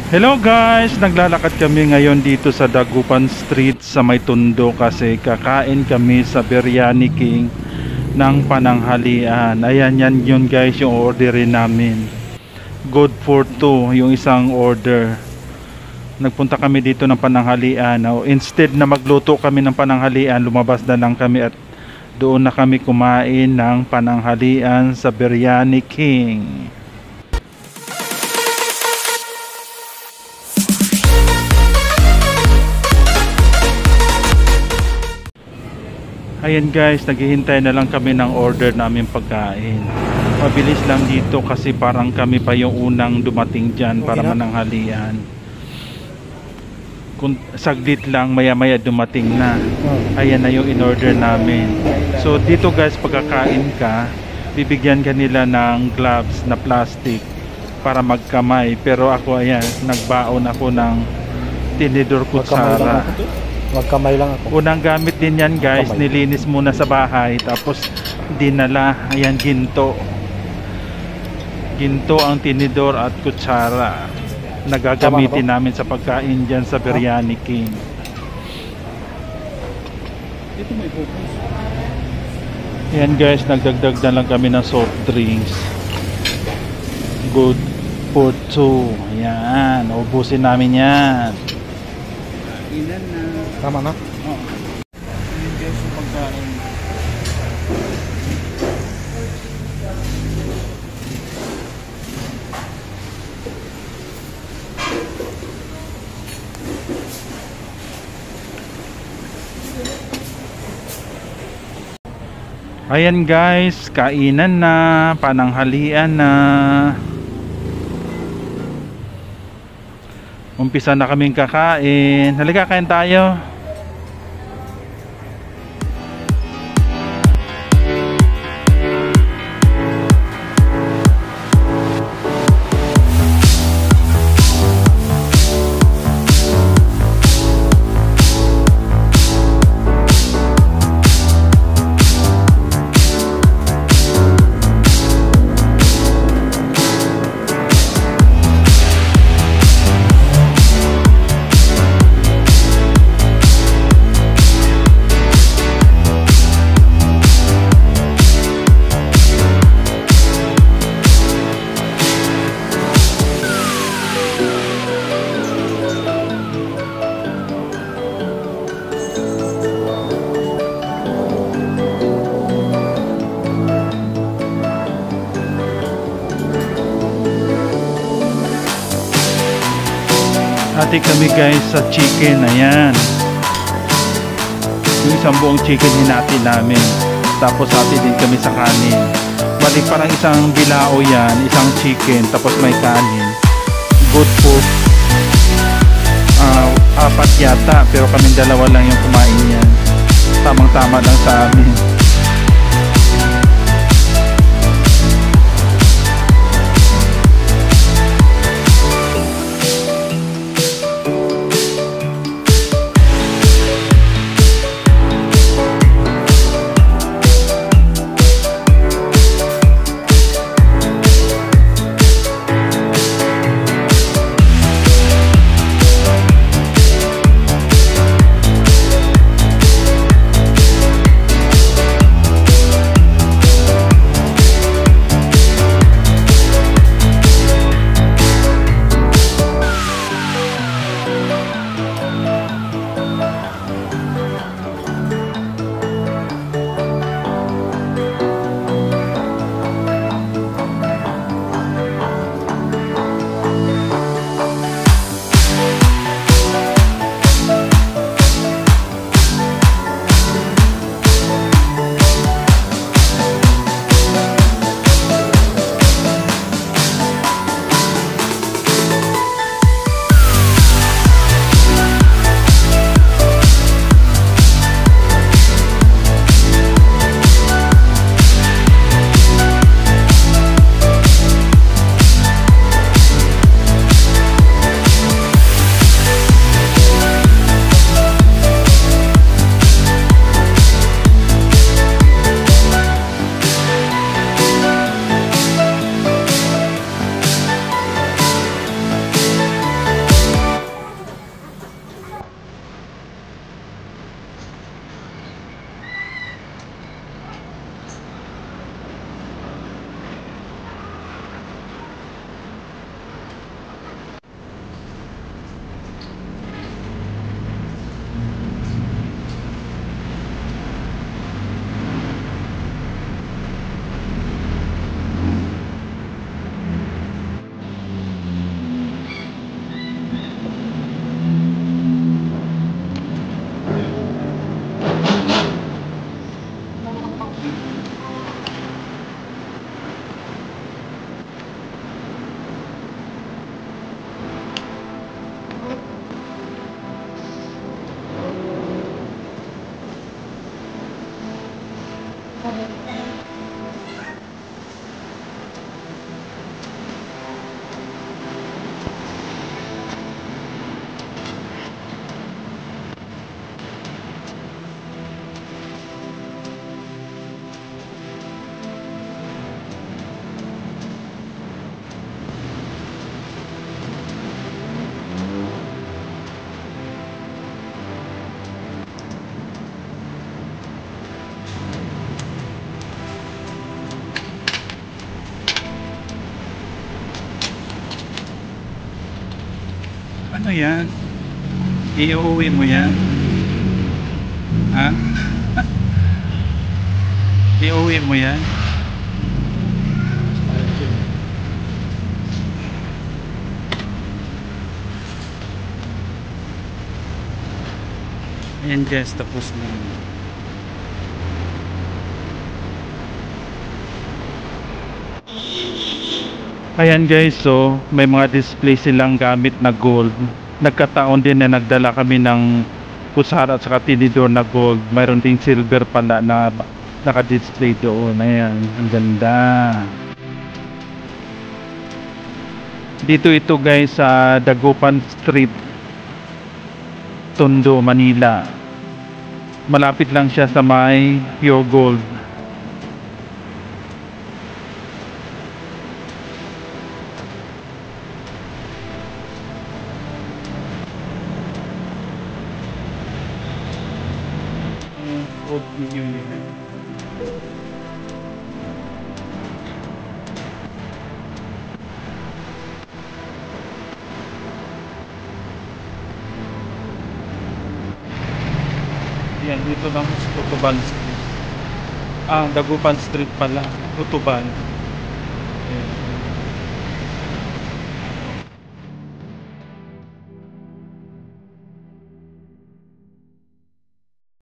Hello guys, naglalakad kami ngayon dito sa Dagupan Street sa May Tondo kasi kakain kami sa Biryani King ng pananghalian. Ayan, yan yun guys, yung orderin namin. Good for two, yung isang order. Nagpunta kami dito ng pananghalian. Instead na magluto kami ng pananghalian, lumabas na lang kami at doon na kami kumain ng pananghalian sa Biryani King. Ayan guys, naghihintay na lang kami ng order namin pagkain. Mabilis lang dito kasi parang kami pa yung unang dumating dyan para mananghalian. Kung saglit lang, maya maya dumating na. Ayan na yung in-order namin. So dito guys, pagkakain ka, bibigyan ka nila ng gloves na plastic para magkamay. Pero ako ayan, nagbaon ako ng tinidor kutsara. Magkamay lang ako. Unang gamit din yan guys, nilinis muna sa bahay tapos dinala. Ayan, ginto. Ginto ang tinidor at kutsara na gagamitin namin sa pagkain dyan sa Biryani King. Dito may focus. Ayan guys, nagdagdag na lang kami ng soft drinks. Good for two. Ayan, ubusin namin yan. Ilan na. Tama na? Oo. Ayan guys, yung pagkain. Ayan guys, kainan na, pananghalian na. Umpisa na kaming kakain. Halika, kain tayo. Hati kami guys sa chicken. Ayan, yung isang buong chicken hinati namin. Tapos hati din kami sa kanin. Balik parang isang bilao yan, isang chicken tapos may kanin. Good food. Apat yata, pero kaming dalawa lang yung kumain yan. Tamang tama lang sa amin. Ano yan? Iuwi mo yan? Ha? Iuwi mo yan? Ayan guys, tapos na. Ayan guys, so may mga display silang gamit na gold. Nagkataon din na nagdala kami ng kutsara at saka tinidor na gold. Mayroon ding silver pala na naka-display doon. Ayan, ang ganda. Dito ito guys sa Dagupan Street, Tondo, Manila. Malapit lang siya sa may Pure Gold. Old Union. Yan, dito lang sa Tutuban Street. Ah, Dagupan Street pala. Tutuban.